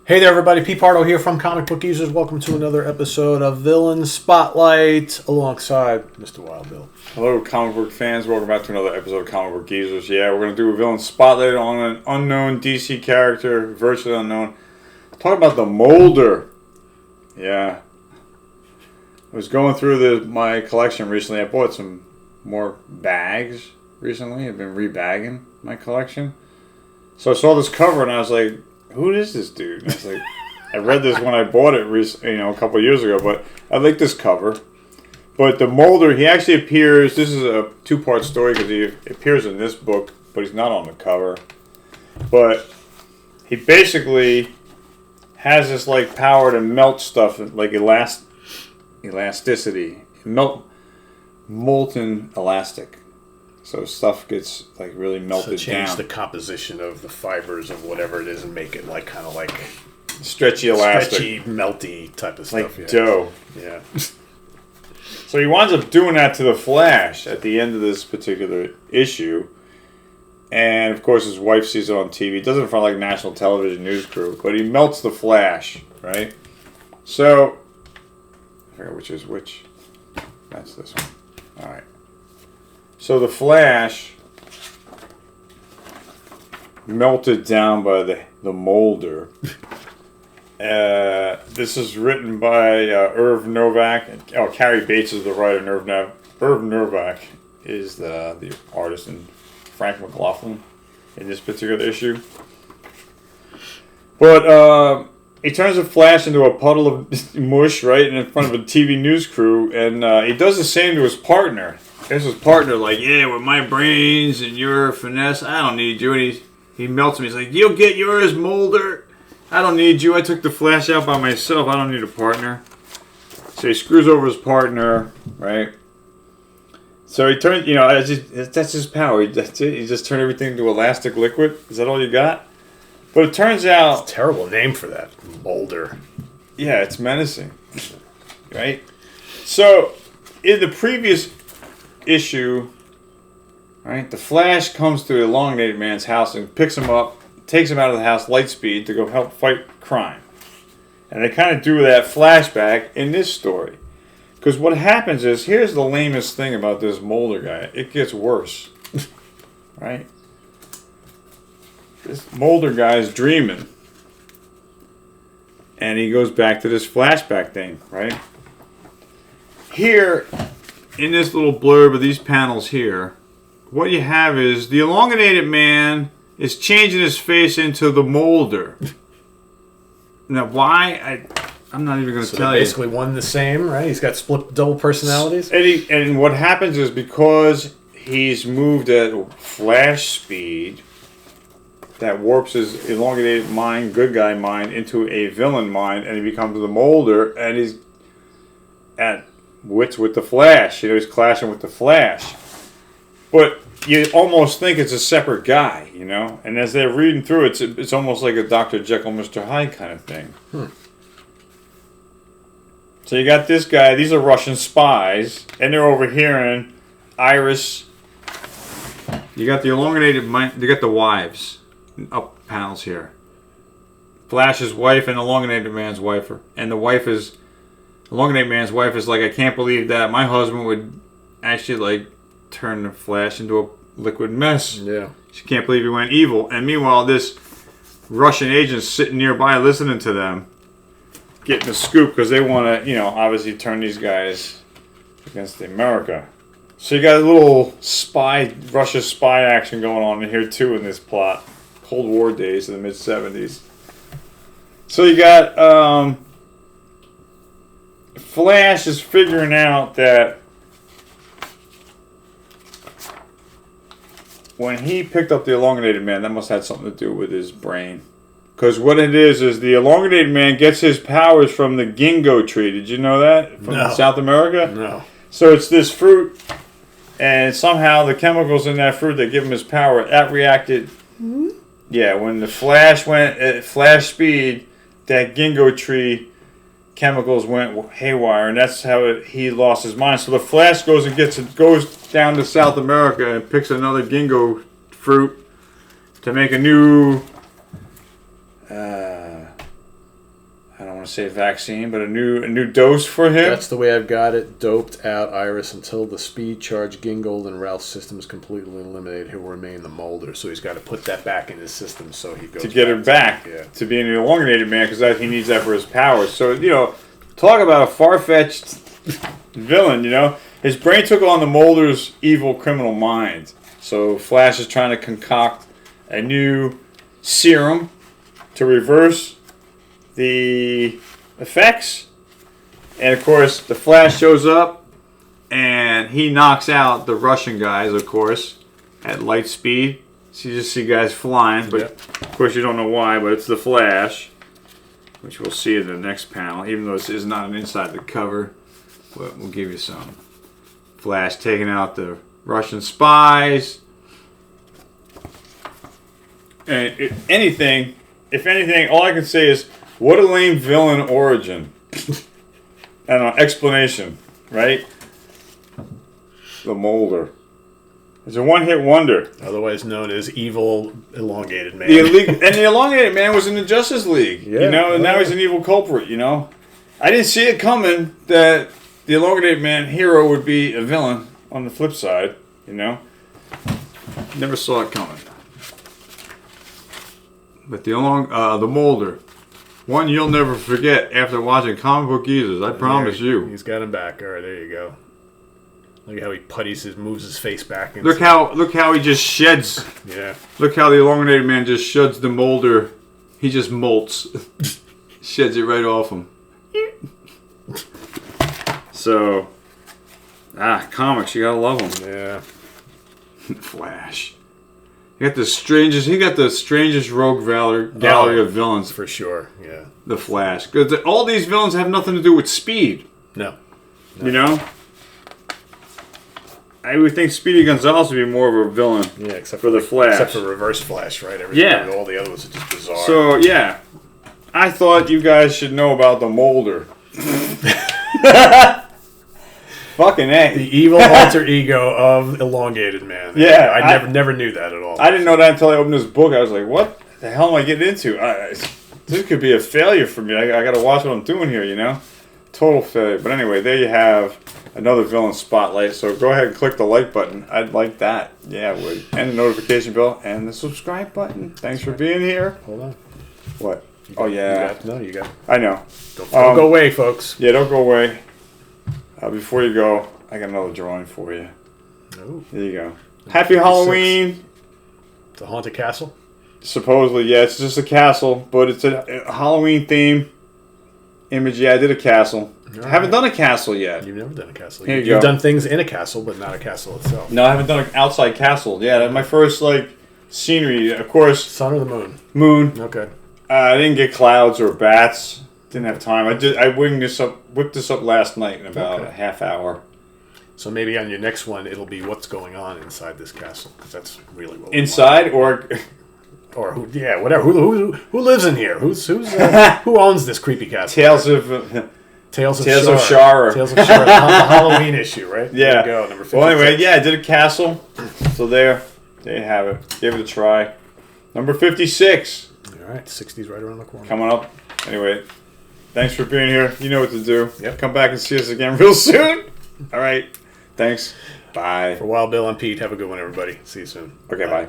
Hey there, everybody. P. Pardo here from Comic Book Users. Welcome to another episode of Villain Spotlight alongside Mr. Wild Bill. Hello, comic book fans. Welcome back to another episode of Comic Book Users. Yeah, we're going to do a Villain Spotlight on an unknown DC character, virtually unknown. Talk about the Molder. Yeah. I was going through my collection recently. I bought some more bags recently. I've been rebagging my collection. So I saw this cover and I was like, who is this dude? And I was like, I read this when I bought it, a couple of years ago, but I like this cover. But the Molder, he actually appears. This is a two-part story because he appears in this book, but he's not on the cover. But he basically has this like power to melt stuff, like elasticity, melt molten elastic. So stuff gets like really melted down. So change the composition of the fibers of whatever it is and make it like kind of like stretchy elastic, stretchy, melty type of stuff. Like dough. Yeah. So he winds up doing that to the Flash at the end of this particular issue. And of course his wife sees it on TV. He does it in front of like national television news crew. But he melts the Flash, right? So I forget which is which. That's this one. Alright. So the Flash melted down by the Molder. This is written by Irv Novak. Carrie Bates is the writer. Irv Novak is the artist, and Frank McLaughlin in this particular issue. But he turns the Flash into a puddle of mush right in front of a TV news crew, and he does the same to his partner. There's his partner, like, yeah, with my brains and your finesse, I don't need you. And he melts him. He's like, you'll get yours, Molder. I don't need you. I took the Flash out by myself. I don't need a partner. So he screws over his partner, right? So he turns, that's his power. That's it. He just turned everything into elastic liquid. Is that all you got? But it turns out... It's a terrible name for that, Molder. Yeah, it's menacing, right? So in the previous issue, right, the Flash comes to the Elongated Man's house and picks him up, takes him out of the house light speed to go help fight crime. And they kind of do that flashback in this story. Because what happens is, here's the lamest thing about this Molder guy. It gets worse. Right? This Molder guy's dreaming. And he goes back to this flashback thing, right? Here, in this little blurb of these panels here, what you have is the Elongated Man is changing his face into the Molder. Now, why? I'm not even going to tell you. Basically one and the same, right? He's got split double personalities. And what happens is, because he's moved at Flash speed, that warps his elongated mind, good guy mind, into a villain mind, and he becomes the Molder, and he's at wits with the Flash. He's clashing with the Flash. But you almost think it's a separate guy, And as they're reading through it, it's almost like a Dr. Jekyll, Mr. Hyde kind of thing. So you got this guy. These are Russian spies, and they're overhearing Iris. You got the elongated mind. You got the wives up panels here. Flash's wife and Elongated Man's wife, and the wife is. Elongated Man's wife is like, I can't believe that my husband would actually like turn the Flash into a liquid mess. Yeah. She can't believe he went evil. And meanwhile, this Russian agent's sitting nearby listening to them, getting the scoop because they want to, obviously turn these guys against America. So you got a little Russia spy action going on in here too in this plot. Cold War days in the mid-70s. So you got, Flash is figuring out that when he picked up the Elongated Man, that must have had something to do with his brain. Because what it is the Elongated Man gets his powers from the ginkgo tree. Did you know that? From South America? No. So it's this fruit, and somehow the chemicals in that fruit that give him his power, that reacted. Mm-hmm. Yeah, when the Flash went at Flash speed, that ginkgo tree chemicals went haywire, and that's how he lost his mind. So the Flash goes down to South America and picks another ginkgo fruit to make a new to say vaccine, but a new dose for him. That's the way I've got it. Doped out Iris until the speed charge Gingold and Ralph's system is completely eliminated. He'll remain the Molder. So he's got to put that back in his system so he goes to get her back to being an elongated man because he needs that for his powers. So, talk about a far-fetched villain, His brain took on the Molder's evil criminal mind. So Flash is trying to concoct a new serum to reverse the effects. And, of course, the Flash shows up and he knocks out the Russian guys, of course, at light speed. So you just see guys flying, but of course you don't know why, but it's the Flash, which we'll see in the next panel, even though this is not an inside the cover. But we'll give you some. Flash taking out the Russian spies. And if anything, all I can say is, what a lame villain origin. And an explanation, right? The Molder. It's a one-hit wonder. Otherwise known as Evil Elongated Man. And the Elongated Man was in the Justice League, and now he's an evil culprit, I didn't see it coming that the Elongated Man hero would be a villain on the flip side, Never saw it coming. But the Molder, one you'll never forget after watching Comic Book Geezers. I promise you. He's got him back. All right, there you go. Look at how he moves his face back. Look how he just sheds. Yeah. Look how the Elongated Man just sheds the Molder. He just molts, sheds it right off him. So, comics, you gotta love them. Yeah. Flash. He got the strangest rogue gallery of villains. For sure, yeah. The Flash. Because all these villains have nothing to do with speed. No. I would think Speedy Gonzalez would be more of a villain. Yeah, except for the Flash. Except for Reverse Flash, right? All the others are just bizarre. So, yeah. I thought you guys should know about the Molder. Fucking A. The evil alter ego of Elongated Man. Yeah. I never knew that at all. I didn't know that until I opened this book. I was like, what the hell am I getting into? This could be a failure for me. I got to watch what I'm doing here, Total failure. But anyway, there you have another villain spotlight. So go ahead and click the like button. I'd like that. Yeah, I would. And the notification bell and the subscribe button. Thanks for being here. Hold on. What? You got. I know. Don't go away, folks. Yeah, don't go away. Before you go, I got another drawing for you. Oh. There you go. Happy Halloween. It's a haunted castle? Supposedly, yeah. It's just a castle, but it's a Halloween theme image. Yeah, I did a castle. I haven't done a castle yet. You've never done a castle. Here You've done things in a castle, but not a castle itself. No, I haven't done an outside castle. Yeah, that's my first, scenery. Of course. Sun or the moon? Moon. Okay. I didn't get clouds or bats. Didn't have time. I whipped this up last night in about a half hour. So maybe on your next one, it'll be what's going on inside this castle, because that's really what inside or who? Yeah, whatever. Who lives in here? Who owns this creepy castle? Tales of Shara. Tales of Shara. The Halloween issue, right? Yeah. There you go, number 56. Well, anyway, yeah, I did a castle. So there you have it. Give it a try. Number 56. All right, 60's right around the corner. Coming up. Anyway, thanks for being here. You know what to do. Yep. Come back and see us again real soon. All right. Thanks. Bye. For Wild Bill and Pete, have a good one, everybody. See you soon. Okay, bye.